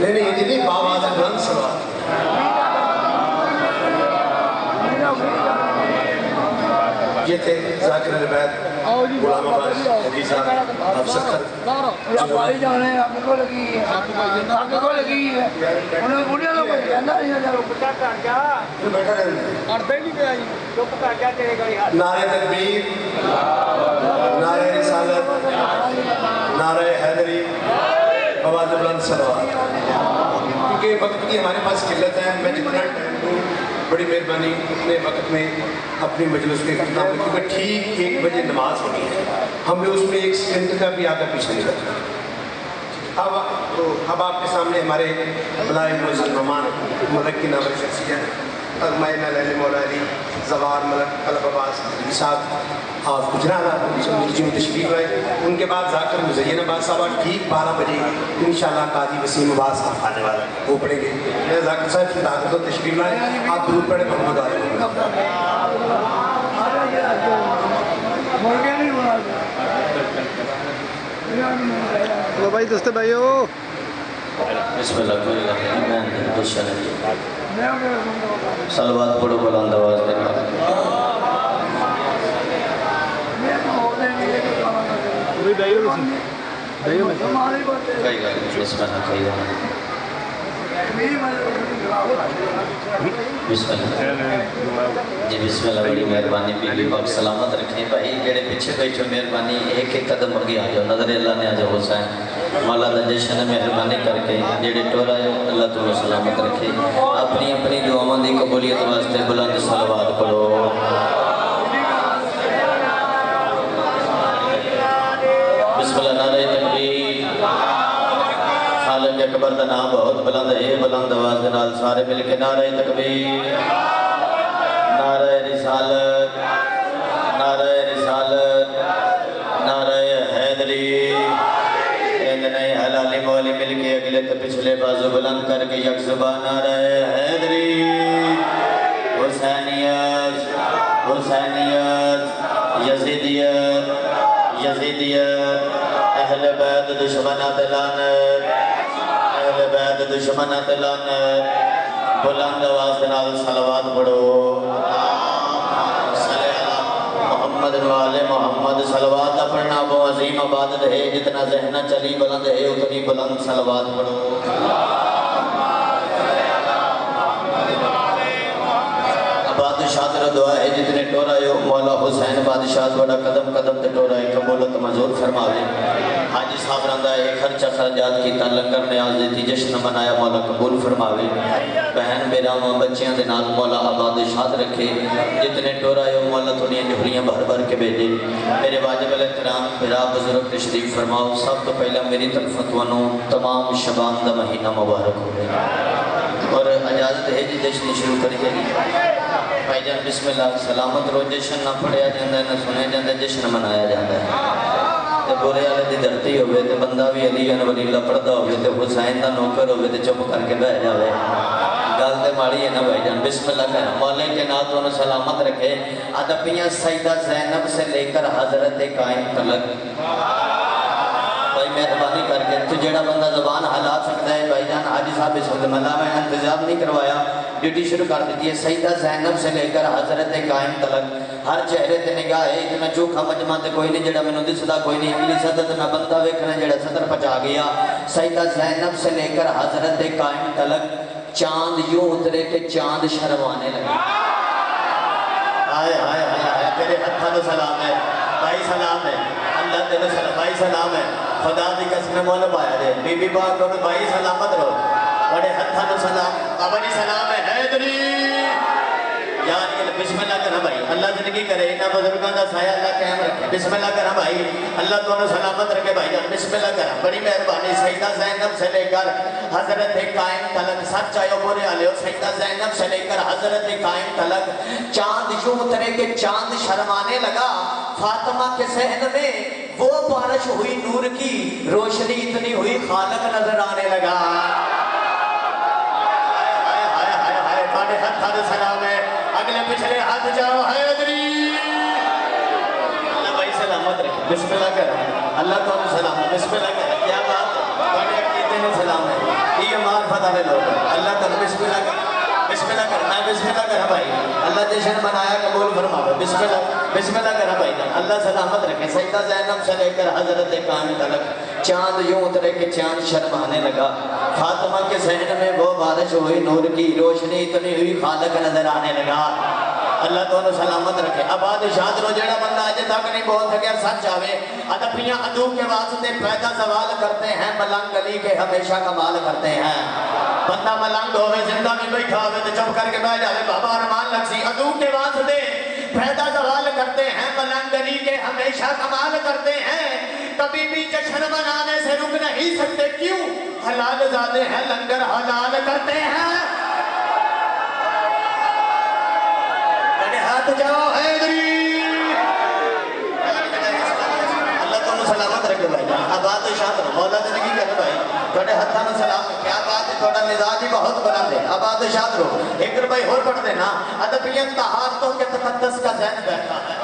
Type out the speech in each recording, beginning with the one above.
نہیں یہ نہیں باواز بلند سلوات یہ تھے ذاکر العبید غلام عباس حدیث صاحب افسر خر بھائی جانے آپ کو لگی ہے آپ کو لگی ہے انہیں بڑھیا لوگ جانا نہیں ہے بچہ کر جا بیٹھا رہے اڑتے نہیں پہ آئی چپ کر جا تیرے گھڑی ہاتھ نعرہ تکبیر نعرہ رسالت نعرہ حیدری باواز بلند سلوات کیونکہ وقت کی ہمارے پاس قلت ہے میں جتنا ٹائم دوں بڑی مہربانی اتنے وقت میں اپنی مجلس کے اختتام میں کیونکہ ٹھیک 1 بجے نماز ہونی ہے ہمیں اس میں 1 سیکنڈ کا بھی آگے پیچھے نہیں رکھنا اب آپ کے سامنے ہمارے بلائے معزز مہمان ملک کی نامور شخصیت ازمائنہ لیلی مولا علی زوار ملک طلب عباس صاحب آپ گجرانہ مرجی میں تشریف رہے ان کے بعد ذاکر مزین عباس صاحب ٹھیک 12 بجے انشاءاللہ قاضی وسیم عباس صاحب آنے والا ہے وہ پڑھیں گے میں ذاکر صاحب کی طاقت و تشریف لائے آپ درود پڑھیں محمد علیہ وہ بھائی دوستے بھائیو بسم اللہ کوئی رحمین دوشن صلوات پڑھو بلند آواز دینا بھائیو میں کئی گا بسم اللہ کئی گا بسم اللہ جی بسم اللہ بڑی مہربانی بی بی پاک سلامت رکھیں بھائی جڑے پیچھے بیٹھو مہربانی ایک قدم آگے آ جاؤ نظر اللہ نے آجا حسین مولا دا جشن مہربانی کر کے جڑے ٹور آئے اللہ تمہیں سلامت رکھے اپنی اپنی دعاؤں دی قبولیت واسطے بلند صلوات پڑھو بسم اللہ نعرہ تکبیر خالق اکبر دا نام بہت بلند ہے بلند آواز دنال سارے مل کے نعرہ تکبیر نعرہ رسالت نعرہ رسالت نعرہ حیدری نئے حلالی مولی مل کے اگلے تو پچھلے بازو بلند کر کے یک زبان نعرہ حیدری حسینیت حسینیت یزیدیت یزیدیت اہل بیت دشمنات لعنت اہل بیت دشمنات لعنت بلند آواز دنال صلوات پڑھو محمد والے محمد صلوات پڑھنا وہ عظیم عبادت ہے جتنا ذہنہ چلی بلند ہے اتنی بلند صلوات پڑھو بادشاہ تیرا دعا ہے جتنے ٹورا ہے مولا حسین بادشاہ تھوڑا قدم قدم تے ٹورا ہے قبولت مزور فرماوے حاجی صاحب رندہ ہے خرچہ خرجات کی لنگر نیاز دیتی جشن منایا مولا قبول فرماوے بہن بیراواں بچیاں دے نال مولا بادشاہ رکھے جتنے ٹورا ہے مولا تھوڑی جھولیاں بھر بھر کے بھیجے میرے واجب الاحترام میرا بزرگ تشریف فرماؤ سب تو پہلا میری طرف توانو تمام شبان دا مہینہ مبارک ہو گئے اور اجازت ہے جی جشن شروع کری جائے بھائی جان بسم اللہ سلامت رو جشن نہ پڑھیا جاندہ ہے نہ سنے جاندہ ہے جشن منایا جاندہ ہے تے بورے آلے دی دھرتی ہوئے تے بندہ بھی علی ولی اللہ پڑھدا ہوئے تے حسین دا نوکر ہوئے تے چپ کر کے بہ جاوے گل تے ماڑی ہے نا بھائی جان بسم اللہ کہنا مولا کے نات انہوں سلامت رکھے ادبیاں سیدہ زینب سے لے کر حضرت قائم تلک بھائی مہربانی کر کے تو جیڑا بندہ زبان حالات سکتا ہے بھائی جان حاجی صاحب اس وقت ملا میں انتظام نہیں کروایا ڈیوٹی شروع کر دیتی ہے سیدہ زینب سے لے کر حضرت قائم تلک ہر چہرے تے نگاہ ہے اتنا چوکھا مجمع تے کوئی نہیں جڑا میں ندی صدا کوئی نہیں اگلی صدت نہ بندہ ویکھنا جڑا صدر پچا گیا سیدہ زینب سے لے کر حضرت قائم تلک چاند یوں اترے کہ چاند شرمانے لگے آئے آئے آئے تیرے ہتھانو سلام ہے بھائی سلام ہے اللہ تیرے سلام بھائی سلام ہے خدا دی قسم مولا پایا دے بی بی پاک کو بھائی سلامت رہو بڑے ہتھانو سلام بابا جی سلام ہے حیدری یاد کے بسم اللہ کرنا بھائی اللہ زندگی کرے انہا بزرگان دا سایہ اللہ قیام رکھے بسم اللہ کرنا بھائی اللہ تمہیں سلامت رکھے بھائی جان بسم اللہ کرنا بڑی مہربانی سیدہ زینب سے لے کر حضرت قائم تلک سچ چاہیو بورے آلے ہو سیدہ زینب سے لے کر حضرت قائم تلک چاند یوں اترے کہ چاند شرمانے لگا فاطمہ کے صحن میں وہ بارش ہوئی نور کی روشنی اتنی ہوئی خالق نظر آنے لگا بڑے ہتھانو سلام ہے اگلے پچھلے ہاتھ جاؤ حیدری اللہ بھائی سلامت رکھے بسم اللہ کر اللہ تو سلام بسم اللہ کر کیا بات ہے بڑے عقیدے میں سلام ہے یہ مار والے لوگ اللہ تعالیٰ بسم اللہ کر میں بسم اللہ کرا بھائی اللہ جشن منایا قبول فرماوے بسم اللہ کرا بھائی اللہ سلامت رکھے سیدہ زینب سے لے کر حضرت قائم تلک چاند یوں اترے کہ چاند شرمانے لگا فاطمہ کے ذہن میں وہ بارش ہوئی نور کی روشنی اتنی ہوئی خالق نظر آنے لگا اللہ تو سلامت رکھے آباد شاد رو جڑا بندہ اجے تک نہیں بول سکیا سچ آوے ادبیاں ادو کے واسطے پیدا سوال کرتے ہیں ملنگ علی کے ہمیشہ کمال کرتے ہیں بندہ ملنگ ہوئے زندہ میں بیٹھا ہوئے تو چپ کر کے بیٹھ جاوے بابا ارمان لکسی ادو کے واسطے پیدا سوال کرتے ہیں ملنگ علی کے ہمیشہ کمال کرتے ہیں کبھی بھی جشن منانے سے رک نہیں سکتے کیوں حلال زادے ہیں لنگر حلال کرتے ہیں ہاتھ جاؤ حیدری اللہ تو سلامت رکھے بھائی آباد شاد مولا زندگی کرے بھائی تھوڑے ہاتھاں میں سلام کیا بات ہے تھوڑا مزاج ہی بہت بلند ہے آباد شاد رو ایک روپے اور پڑھ دینا ادبیت طہارتوں کے تقدس کا ذہن بیٹھا ہے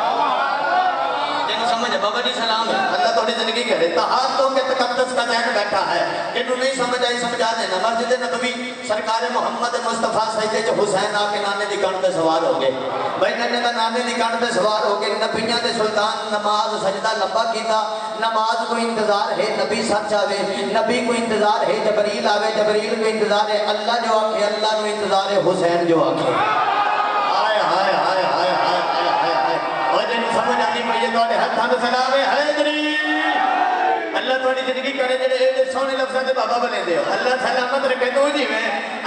جنہوں سمجھے بابا جی سلام ہے اللہ تھوڑی زندگی کرے طہارتوں کے تقدس کا ذہن بیٹھا ہے جنہوں نہیں سمجھ آئی سمجھا دینا مسجد نبوی سرکار محمد مصطفیٰ سجدے چ حسین آ کے نانے دی کان تے سوار ہو گئے بھائی نانے دا نانے دی کان تے سوار ہو گئے نبیاں دے سلطان نماز سجدہ لمبا کیتا نماز کو انتظار ہے نبی سچ آوے نبی کو انتظار ہے جبریل آوے جبریل کو انتظار ہے اللہ جو آکھے اللہ کو انتظار ہے حسین جو آکھے آئے ہائے ہائے ہائے ہائے ہائے اور جنہوں سمجھ آنی پہیے توڑے ہتھاں سلام حیدری اللہ توڑی زندگی کرے جڑے ایڈے سونے لفظہ دے بابا بنے دے اللہ سلامت رکھے تو جی میں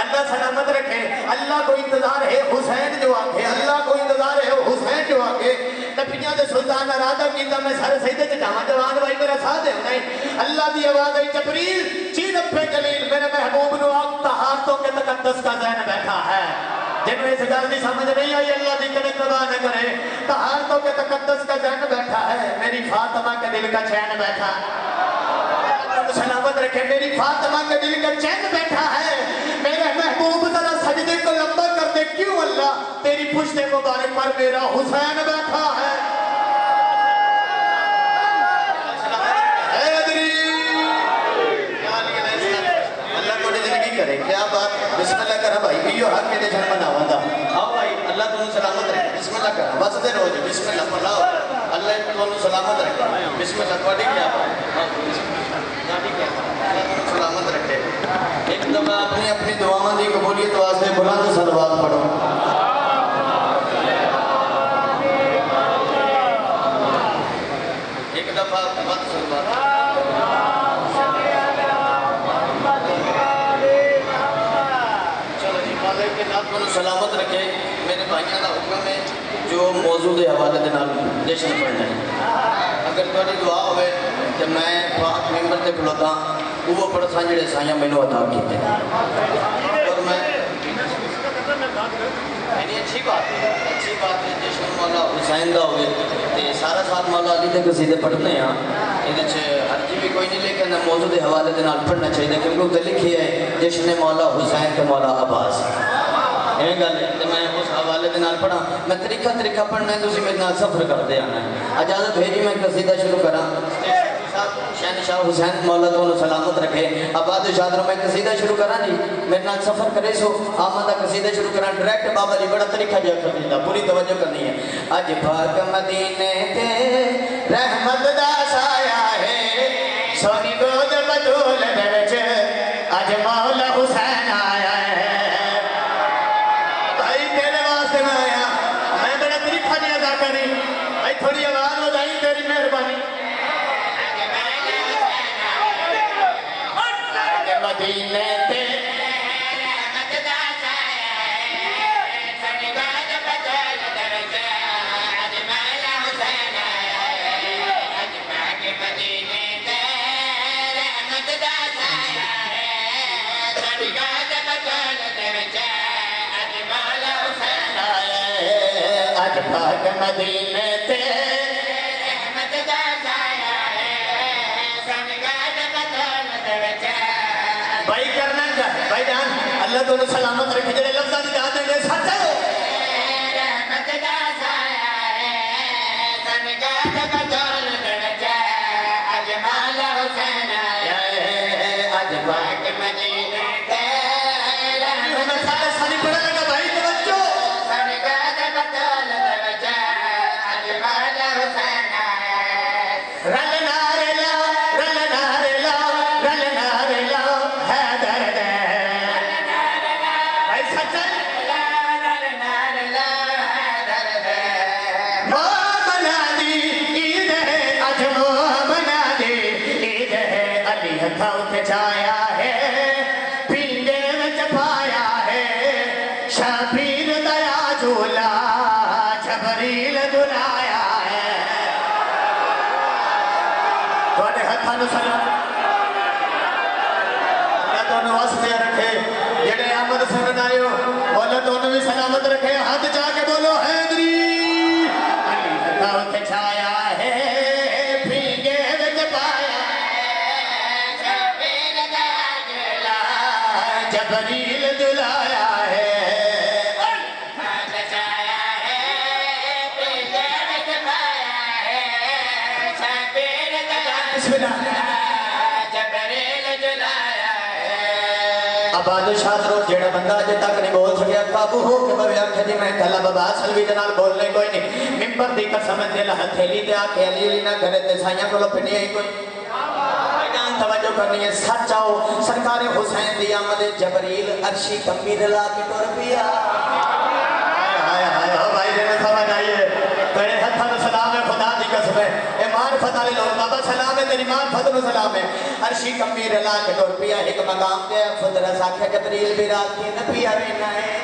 اللہ سلامت رکھے اللہ کو انتظار ہے حسین جو آکھے اللہ کو انتظار ہے حسین جو آکھے نبیاں دے سلطان ارادہ کیتا میں سارے سجدے چ جاواں جوان بھائی میرا ساتھ دے نہیں اللہ دی آواز آئی جبریل چی رب جلیل میرے محبوب نو آگ طہارتوں کے تقدس کا ذہن بیٹھا ہے جنہوں اس گل دی سمجھ نہیں آئی اللہ دی کنے تباہ نہ کرے طہارتوں کے تقدس کا ذہن بیٹھا ہے میری فاطمہ کے دل کا چین بیٹھا سلامت رکھے میری فاطمہ کے دل کا چین بیٹھا ہے میرے محبوب ذرا سجدے کو لمبا کر دے کیوں اللہ تیری پشت مبارک پر میرا حسین بیٹھا ہے اللہ کو زندگی کرے کیا بات بسم اللہ کرا بھائی یہ حق کے جشن مناواں دا ہاں بھائی اللہ تمہیں سلامت رکھے بسم اللہ کرا واسطے روز بسم اللہ پڑھاؤ اللہ تمہیں سلامت رکھے بسم اللہ کوڑی کیا سلامت رکھے ایک دفعہ اپنی اپنی دعاؤں دی قبولیت واسطے بلند صلوات پڑھو ایک دفعہ بلند صلوات چلو جی مالک کے نام کو سلامت رکھے میرے بھائیوں کا حکم ہے جو موضوع دے حوالے دے نال جشن پڑھنا ہے اگر تھوڑی دعا ہوئے کہ میں پاک ممبر تے کھلوتا وہ پڑھ سانجڑے سائیاں میں نے عطا کیتے اور میں یعنی اچھی بات ہے جشن مولا حسین دا ہوئے تے سارا ساتھ مولا علی دے قصیدے پڑھنے ہیں یہ حرجی بھی کوئی نہیں لیکن موضوع دے حوالے دے نال پڑھنا چاہیے کیونکہ تے لکھی ہے جشن مولا حسین تے مولا عباس ایویں گل ہے تے میں اس حوالے دے نال پڑھا میں طریقہ پڑھنا ہے تسی میرے نال سفر کرتے آنا ہے اجازت بھیجی میں قصیدہ شروع کراں شہنشاہ حسین مولا تو سلامت رکھے آباد شاد رو میں قصیدہ شروع کراں جی میرے نال سفر کرے سو آمدہ قصیدہ شروع کراں ڈائریکٹ بابا جی بڑا طریقہ جا کر دیتا پوری توجہ کرنی ہے اج پاک مدینے تے رحمت دا سایہ ہے سونی گود بدول درج اج مولا حسین آیا ہے بھائی تیرے واسطے میں آیا میں بڑا طریقہ جا ادا کری بھائی تھوڑی آواز ہو جائیں تیری مہربانی مدینے تے رحمت دا سایہ ہے سونی گود بدول درج اج مولا حسین آیا ہے اج پاک مدینے تے رحمت دا سایہ ہے سونی گود بدول درج اج مولا حسین آیا ہے اج پاک مدینے تے رحمت دا سایہ ہے سونی گود بدول درج بھائی کرنا چاہے بھائی جان اللہ تو سلامت رکھے جڑے لفظہ دی جان دیں گے سچ ہے رحمت دا سایہ ہے سنگات بدول درج اج مولا حسین آیا ہے اج پاک مدینے تے علی ہتھا اٹھے جایا ہے پینگے وچ پایا ہے شبیر دیا جھولا جبریل دلایا ہے توڑے ہتھا نو سلام اللہ دونوں واسطے رکھے جڑے آمد سنن آئیو مولا دونوں بھی سلامت رکھے ہاتھ جا کے بولو حیدری علی ہتھا اٹھے جایا ہے پینگے وچ پایا جبریل دلایا ہے آباد شاہ رو جیڑا بندہ اجے تک نہیں بول سکیا قابو ہو کے بوے آنکھے دی میں کلا بابا سلوی دنال بولنے کوئی نہیں ممبر دی قسم دل ہتھیلی دے آکے علی علی نہ گھرے تے سائیاں کو لپنی ہے کوئی توجہ کرنی ہے سچ آؤ سرکار حسین دی آمد جبریل عرشی کمیر لا کے ٹور پیا آئے ہو بھائی جنہیں سمجھ آئیے تیرے ہتھا نو سلام ہے خدا دی قسم ہے اے معرفت علی لوگ بابا سلام ہے تیری معرفت نو سلام ہے عرشی کمیر لا کے ٹور پیا ایک مقام دے فدرہ ساکھا جبریل بھی رات کی نبی آوینا ہے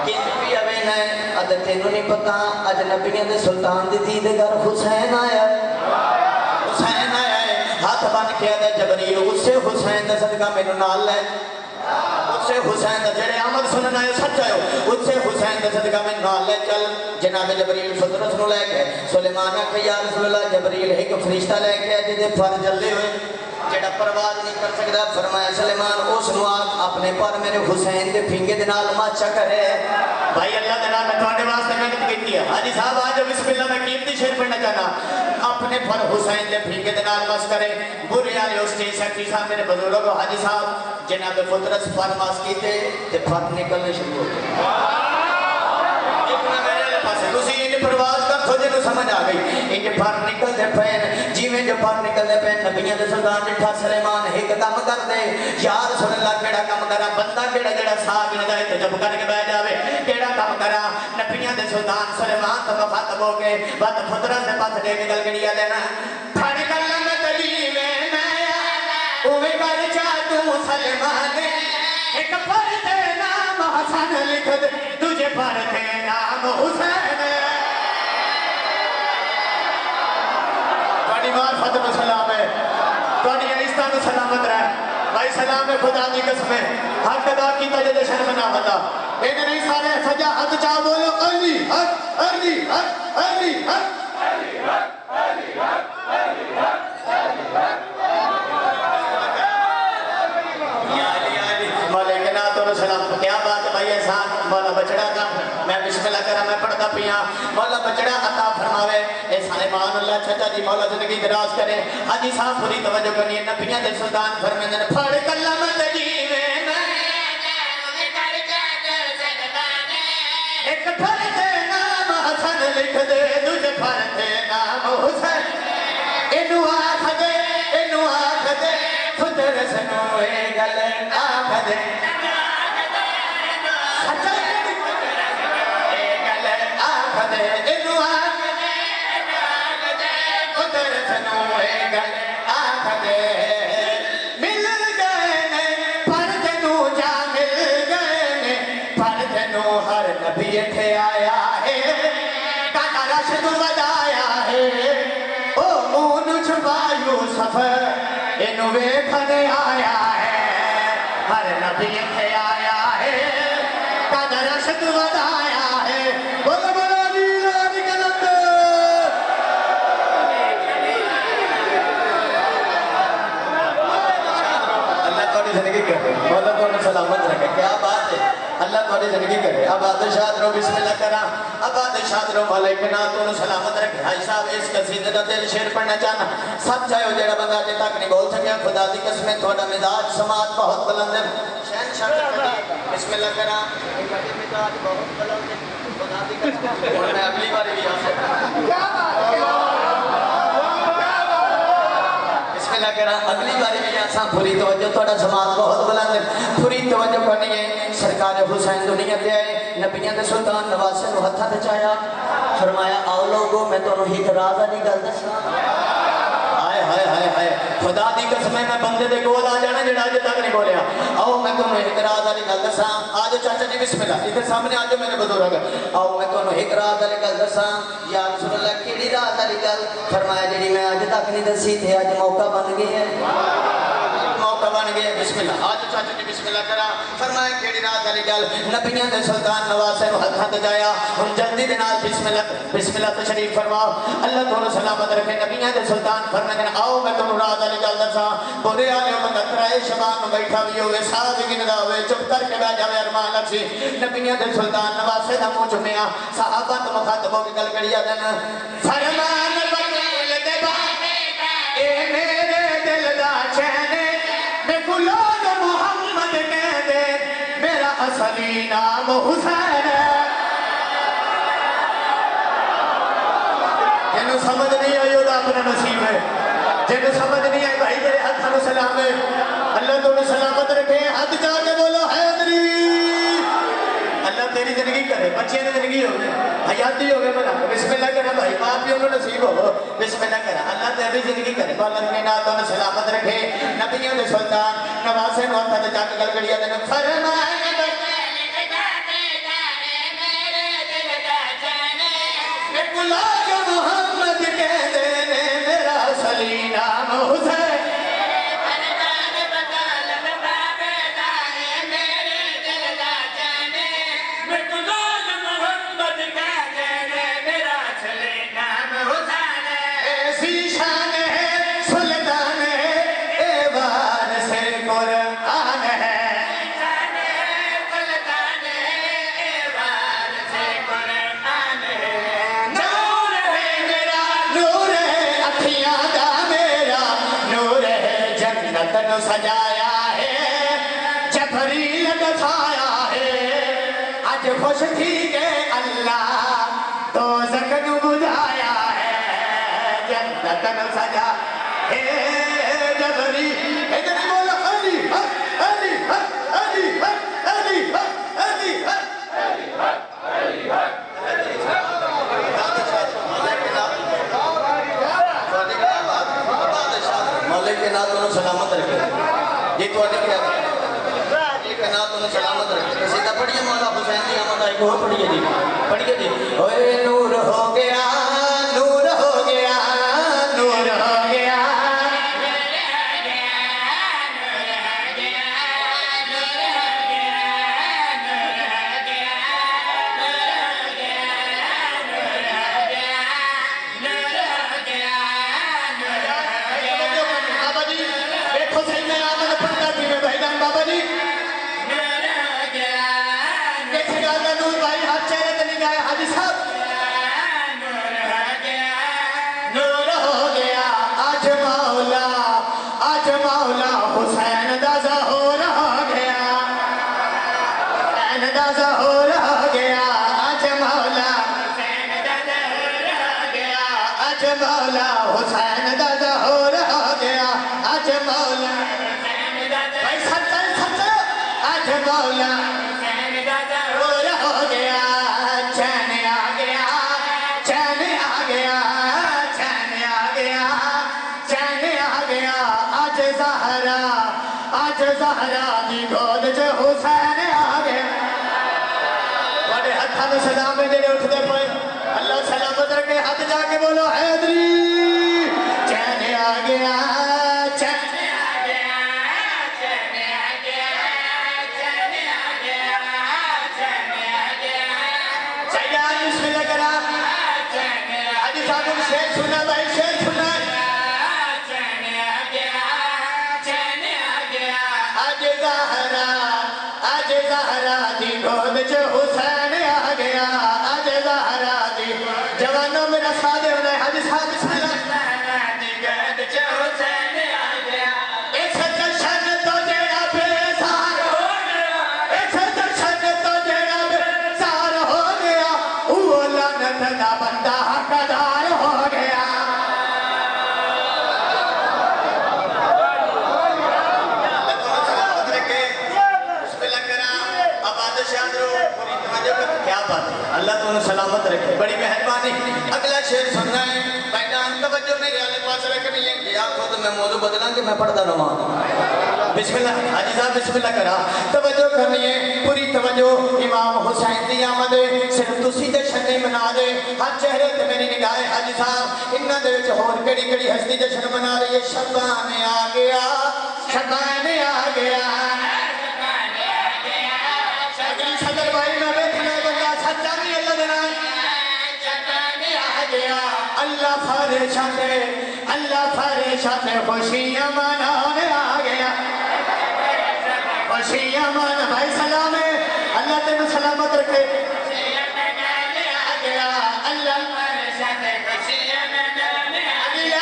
کی نبی آوینا ہے ادھر تینوں نہیں پتا اج نبیوں دے سلطان دی دید گر حسین آیا حسین آیا ہاتھ بن کے دے جبریل اس سے حسین دا صدقہ میں نال لے اس سے حسین دا جڑے آمد سنن آئے سچ آئے اس سے حسین دا صدقہ میں نال لے چل جناب جبریل فطرت نو لے کے سلیمانہ کہ یا رسول اللہ جبریل ایک فرشتہ لے کے جدے پر جلے ہوئے جڑا پرواز نہیں کر سکتا فرمایا سلیمان اس نواز اپنے پر میرے حسین دے پھنگے دے نال ماچا کرے بھائی اللہ دے نام میں توڑے واسطے محنت کی ہے حاجی صاحب آج بسم اللہ میں قیمتی شعر پڑھنا چاہنا اپنے پر حسین دے پھنگے دے نال ماچ کرے برے آلے اس چیز سیکٹری صاحب میرے بزرگوں کو حاجی صاحب جناب فطرت پر ماس کی تھے تے پر نکلنے شروع ہوتے تسی انہیں پرواز کر تھو جنہوں سمجھ آ گئی انہیں پر نکل دے پین جیویں جو پر نکل دے پین نبیاں دے سلطان جٹھا سلیمان ایک کام کر دے یا رسول اللہ کیڑا کام کرا بندہ کیڑا جڑا ساگ نہ جائے تو جب کر کے بہ جاوے کیڑا کام کرا نبیاں دے سلطان سلیمان تو مخاطب ہو کے بات فطرت سے پاس دے نکل گڑیا دینا پھڑ کر لنگ تلی میں اوے کر چا تو سلیمان ایک پر تے نام حسن لکھ دے تجھے پر تے نام حسین معرفت میں سلام ہے توڑی عیسیٰ میں سلامت رہے بھائی سلام ہے خدا دی قسم ہے حق ادا کی تجھے شرم نہ ہوتا ایک نہیں سارے سجا حق چاہ بولو علی حق علی حق علی حق علی حق علی حق علی حق یا علی علی مولا کے ناتوں سلام کیا بات ہے بھائی احسان مولا بچڑا کا میں بسم اللہ کرا میں پڑھتا پیا مولا بچڑا عطا فرماوے اے سلیمان اللہ چچا جی مولا زندگی دراز کرے حاجی صاحب پوری توجہ کرنی ہے نبیاں دے سلطان فرمیندے نے پھڑ کلم تجیوے میں ایک پھڑ تے نام حسن لکھ دے تجھے پھڑ تے نام حسین اینو آکھ دے خود رسنو اے گل آکھ دے ویکھنے آیا ہے ہر نبی تھے آیا ہے قدر رشد ودایا ہے بولو بولو علی کلندر اللہ تھوڑی زندگی کرے مولا تھوڑی سلامت رکھے کیا بات ہے اللہ تھوڑی زندگی کرے اب آدشاد رو بسم اللہ کرا اب آدشاد رو ملک ناتوں سلامت رکھے حاج صاحب اس قصیدے کا دل شیر پڑھنا چاہنا سب چاہے ہو جیڑا بندہ جے تک نہیں بول سکیا خدا دی قسم تھوڑا مزاج سماعت بہت بلند ہے شہن شاہ بسم اللہ کرا مزاج بہت بلند ہے خدا دی قسم اور میں اگلی باری بھی آ سکتا بسم اللہ کرا اگلی باری بھی آساں پوری توجہ تھوڑا سماعت بہت بلند ہے پوری توجہ کرنی ہے سرکار حسین دنیا دے آئے نبیان دے سلطان نواسے نو ہتھا دے چاہیا فرمایا آؤ لوگو میں تو ہی راز علی گل دسا آئے ہائے ہائے ہائے خدا دی قسم ہے میں بندے دے کول آ جانا جڑا اج تک نہیں بولیا آؤ میں تمہیں ایک راز والی گل دساں آج چاچا جی بسم اللہ ادھر سامنے آ جاؤ میرے بزرگ آؤ میں تمہیں ایک راز والی گل دساں یا رسول اللہ کیڑی راز والی گل فرمایا جڑی میں اج تک نہیں دسی تے اج موقع بن گئی ہے موقع بن گیا بسم اللہ آج چاچا جی بسم اللہ کرا فرمایا کیڑی راز والی گل نبیاں دے سلطان نواسے نو ہتھاں تے جایا ہن جلدی دے نال بسم اللہ تشریف فرماؤ اللہ تھانوں سلامت رکھے نبیاں دے سلطان فرماندے آؤ میں تانوں راز والی گل دساں بولے آلے بندہ ترائے شبان نو بیٹھا وی ہوے ساہ وی گندا ہوے چپ کر کے بیٹھ جاوے ارمان لفظی نبیاں دے سلطان نواسے دا منہ چومیا صحابہ تو مخاطب ہو کے گل کری جاندن فرمان بکول دے بانے اے میرے دل دا چین میں غلام محمد کہندے میرا اصلی نام حسین جنہوں سمجھ نہیں آئی وہ اپنا نصیب ہے جنہوں سمجھ نہیں آئی بھائی میرے ہاتھ میں سلام ہے اللہ تمہیں سلامت رکھے ہاتھ جا کے بولو حیدری اللہ تیری زندگی کرے بچے نے زندگی ہو گئے حیاتی ہو گئے بنا بسم اللہ کرنا بھائی ماں پیوں نے نصیب ہو بسم اللہ کرنا اللہ تیری زندگی کرے مولا نے نہ تو سلامت رکھے نبیوں نے سلطان نواسے نو ہاتھ جا کے گل کڑیا دے فرمایا محمد کہتے نے میرا اصلی نام حسین سجایا ہے جبریل دکھایا ہے آج خوش تھی کہ اللہ دوزخ نو بجھایا ہے جنت نو سجا ہے جبریل ادھر بولو علی حق علی حق علی حق علی حق علی حق علی حق مالک کے نام انہوں سلامت رکھے یہ تو آنے کیا یہ کہ نام انہوں سلامت رکھے سیدھا پڑھئے مولا حسین دی آمدہ ایک اور پڑھئے جی اوے نور ہو گیا نور ہو گیا نور ہو گیا سلام دے اٹھتے پائے اللہ سلامت رکھے ہاتھ جا کے بولو حیدری چین آ گیا چین آ گیا چین آ گیا چین آ گیا چین آ گیا چاہیے آج بسم اللہ کرا آج صاحب شیر سنا بھائی شیر سنا چین آ گیا چین آ گیا آج زہرا دی گود جو حسین جوانوں میرا سادے ہونا ہے حدیث صاحب بسم اللہ ایک جشن تو جیڑا بیزار ہو گیا ایک جشن تو جیڑا بیزار ہو گیا وہ لعنت دا بندہ حقدار ہو گیا کیا بات ہے اللہ تمہیں سلامت رکھے بڑی مہربانی اگلا شعر سننا ہے بیٹھا توجہ میرے آلے پاس رکھنی ہے کہ آنکھوں میں موضوع بدلا کہ میں پڑھتا رہا بسم اللہ حاجی صاحب بسم اللہ کرا توجہ کرنی ہے پوری توجہ امام حسین دی آمد صرف تسی جشن نہیں منا دے ہر چہرے تے میری نگاہ حاجی صاحب انہاں دے وچ ہور کیڑی کیڑی ہستی جشن منا رہی ہے شبان آ گیا شبان آ گیا اگلی صدر بھائی میں بیٹھنا بندہ سچا نہیں اللہ دینا شبان آ گیا اللہ فارشات خوشیاں منانے آ گیا خوشیاں من بھائی سلام ہے اللہ تینو سلامت رکھے خوشیاں منانے آ گیا اللہ فارشات خوشیاں منانے آ گیا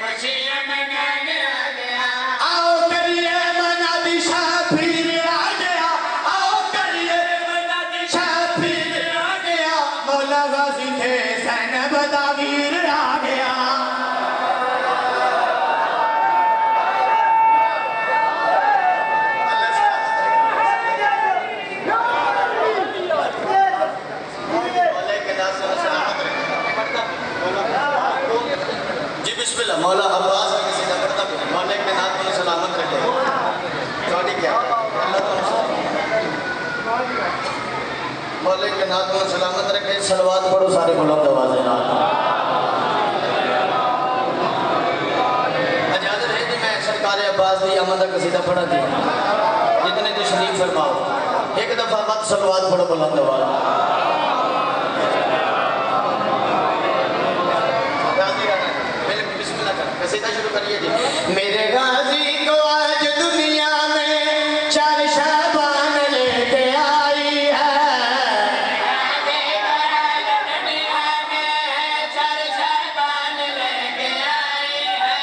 خوشیاں منانے آ گیا آؤ کریے منادی شافیر آ گیا آؤ کریے منادی شافیر آ گیا مولا غازی تھے زینب داویر آ گیا مولا عباس ہے کسی کا پڑھتا بھی مولا کے نام کو سلامت رکھے چوڑی کیا مولا کے نام کو سلامت رکھے صلوات پڑھو سارے بلند آوازیں اجازت ہے کہ میں سرکار عباس دی آمدہ قصیدہ پڑھا دی جتنے تشریف فرماؤ ایک دفعہ مت صلوات پڑھو بلند آواز قصیدہ شروع کریے جی میرے غازی کو آج دنیا میں چار شعبان لے کے آئی ہے میرے غازی کو آج دنیا میں چار شعبان لے کے آئی ہے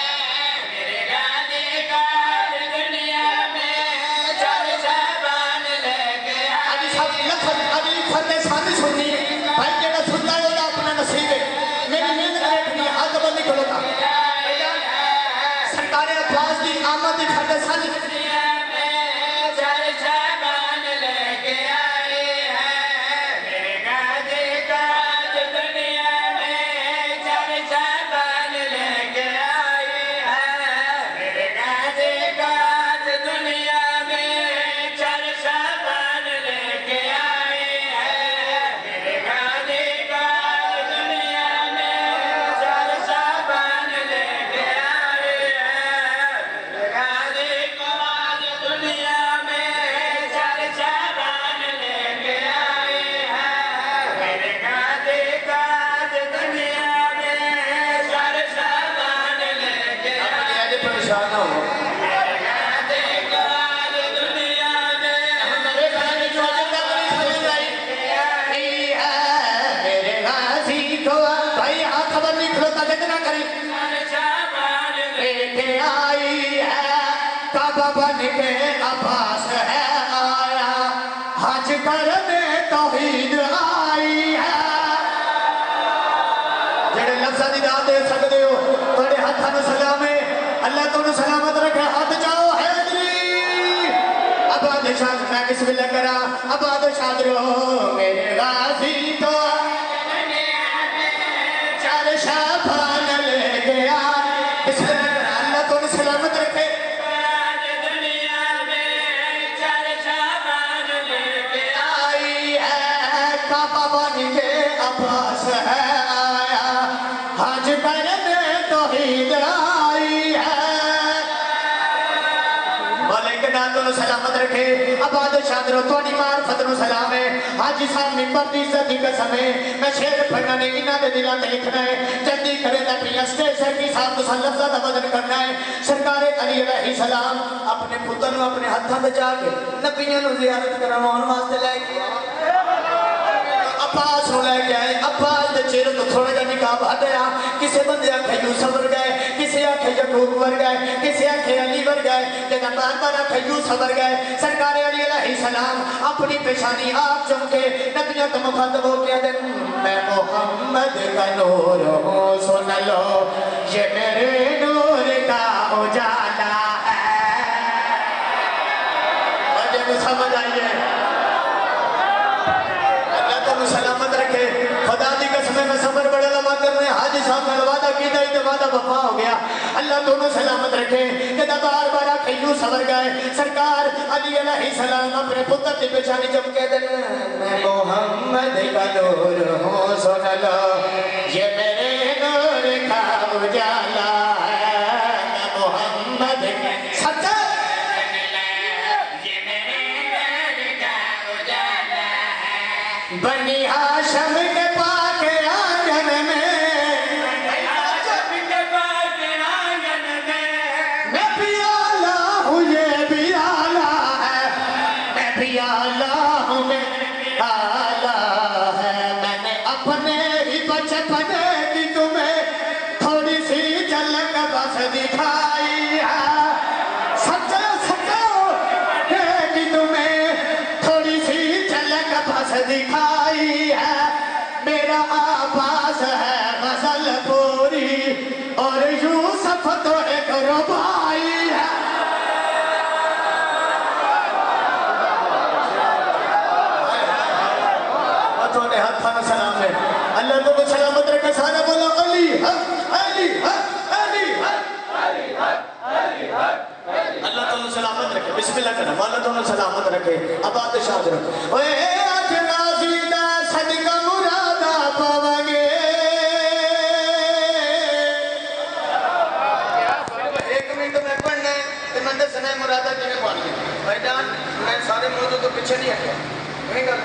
میرے غازی کو آج دنیا میں چار شعبان لے کے آئی ہے اگلی فتح سانی سننی بھائی جیڑا سنتا ہے وہ اپنا نصیب ہے میری محنت دیکھنی ہے ہاتھ بندی کھلو تھا آمد فتح سانی دنیا میں چار شعبان لے کے آئی ہے میرے غازی کو آج دنیا میں چار شعبان لے کے آئی ہے میرے غازی کو آج دنیا میں چار شعبان لے کے آئی ہے میرے غازی کو آج دنیا میں چار شعبان لے کے آئی ہے غازی کو آج دنیا میں چار شعبان لے کے آئی ہے میرے غازی کو آج دنیا میں چار شعبان لے کے آئی ہے پریشان نہ ہو میرے غازی کو آج دنیا میں میرے غازی کو آج دنیا میں میرے غازی کو بھائی ہاتھ خبر نہیں کھلوتا جتنا کری چار شعبان لے کے آئی ہے کعبہ بن کے عباس ہے آیا حج کرنے توحید آئی ہے جڑے لفظہ دی داد دے سکتے ہو توڑے ہاتھاں سلامے اللہ تو سلامت رکھے ہاتھ جاؤ حیدری عباد شاد میں بسم اللہ کرا عباد شاد رو میرے غازی کو چار شعبان لے کے آئی بسم اللہ کرا اللہ تو سلامت رکھے کعبہ بن کے عباس ہے آیا حج کرنے توحید آئی ہے مالک ناتو سلامت رکھے عباد شادرو توڑی معرفت نو سلام ہے حاجی صاحب ممبر دی عزت کا سمے میں شعر پڑھنا نہیں انہاں دے دلاں تے لکھنا ہے جلدی کرے تے پیا اسٹیشن کی صاحب تو لفظاں دا وزن کرنا ہے سرکار علی علیہ السلام اپنے پتر نو اپنے ہتھاں تے جا کے نبیوں نو زیارت کرواون واسطے لے کے عباس نو لے کے آئے عباس دے چہرے تو تھوڑا جا نقاب ہٹیا کسے بندے آکھے یوسف ور گئے کسے آکھے یعقوب ور گئے کسے آکھے علی ور گئے جدا بار بار آکھے یوسف ور گئے سرکار علی علیہ السلام اپنی پیشانی آپ چم کے نبیوں تو مخاطب ہو کے دن میں محمد کا نور ہوں سن لو یہ میرے نور کا اجالا ہے مجھے سمجھ آئیے سلامت رکھے خدا دی قسم میں صبر بڑا لمحہ دعا کرنے حاجی صاحب نے وعدہ کیتا ہی تو وعدہ وفا ہو گیا اللہ دونوں سلامت رکھے کہ بار بار کھیلو سور گئے سرکار علی علیہ السلام اپنے پتر کی پیشانی جب کہہ دیں میں محمد کا نور ہوں سن لو یہ میرے نور کا اجالا ہے میں محمد سچا بنی ہاشم کے پاک آنگن میں میں بھی آلہ ہوں یہ بھی آلہ ہے میں بھی آلہ ہوں میں آلہ ہے میں نے اپنے ہی بچپن کی تمہیں تھوڑی سی جھلک بس دکھائی ہے سچا سچا کہ تمہیں تھوڑی سی جھلک بس دکھائی ہے میرا آواز ہے غزل پوری اور یوسف تو ایک ربائی ہے تھوڑے ہاتھاں سلام ہے اللہ تو کو سلامت رکھے سارا بولا علی حق علی حق علی حق اللہ تو سلامت رکھے بسم اللہ کرنا اللہ تو سلامت رکھے آباد شاد رکھو اے آج غازی دا صدقہ مرادا پاوانگے ایک منٹ میں پڑھنا ہے تو میں دسنا ہے مرادا کی میں پڑھنا ہے بھائی جان میں سارے موضوع تو پیچھے نہیں آیا نہیں کر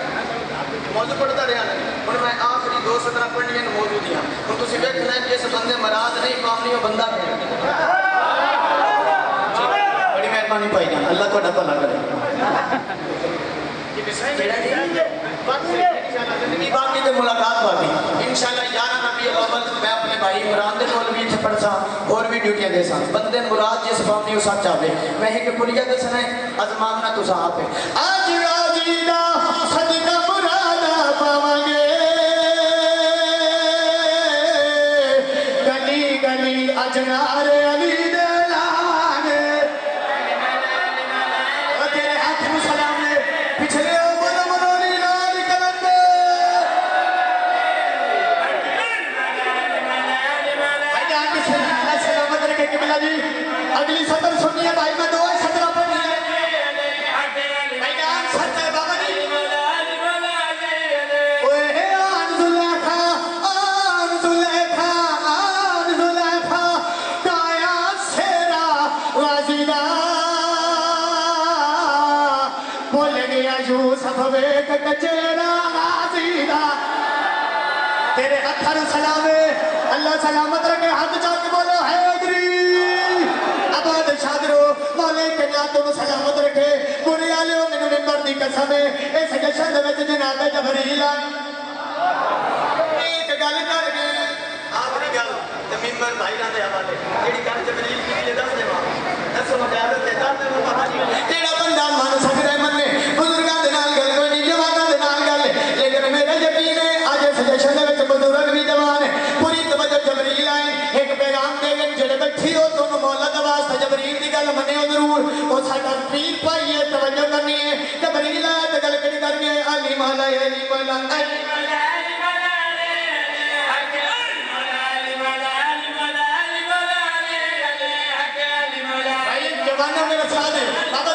موضوع پڑھتا رہا نہیں اور میں آخری 2 سطرہ پڑھنی ہیں موضوع دیا اور تسی ویکھنا ہے کہ اس بندے مراد نہیں کام نہیں وہ بندہ کہنا بڑی مہربانی پائی جان اللہ کو ڈبا نہ کرے باقی دے ملاقات باقی انشاءاللہ 11 ربیع الاول میں اپنے بھائی عمران دے کول بھی اتنے پڑھ سا اور بھی ڈیوٹیاں دے سا بندے مراد جس فام نہیں سچ آوے میں ایک کلیہ دے سنا ہے ازماننا تو صاحب ہے آج راجی دا صدقہ مرادا پاوانگے گلی گلی اجنار علی دے لانے تیرے ہاتھ میں سلام لے پچھلے اگلی سطر سنی ہے بھائی میں 2 سطرہ پڑھنی ہے بھائی جان سچ ہے بابا جی اوہ آن زلیخا کایا سیرا غازیدہ بول گیا یوسف ویک کچیرا غازیدہ تیرے ہتھر سلامے اللہ سلامت رکھے ہاتھ چاہ کے بولو حیدری آباد شادرو مولے کے ناتوں سلامت رکھے پورے آلیوں میں نمبر دی قسم ہے اس جشن دے وچ جناب جبریل ایک گل کر گئے آخری گل تے ممبر بھائی نہ دے حوالے جیڑی گل جبریل کی لے دس دے دسو مجازت تے دس دے بابا جی جیڑا بندہ مان سکدا ہے مننے بزرگاں دے نال گل کوئی نہیں جواناں دے نال گل لیکن میرا یقین ہے اج اس جشن دے وچ بزرگ بھی جوان ہے پوری توجہ جبریل آئے ایک پیغام دے گئے جڑے بیٹھی ہو تانوں مولا دا واسطہ جبریل دی گل منیو ضرور او ساڈا پیر بھائی ہے توجہ کرنی ہے جبریل آیا تے گل کیڑی کر کے علی مولا علی مولا جوانا میرا ساتھ ہے بابا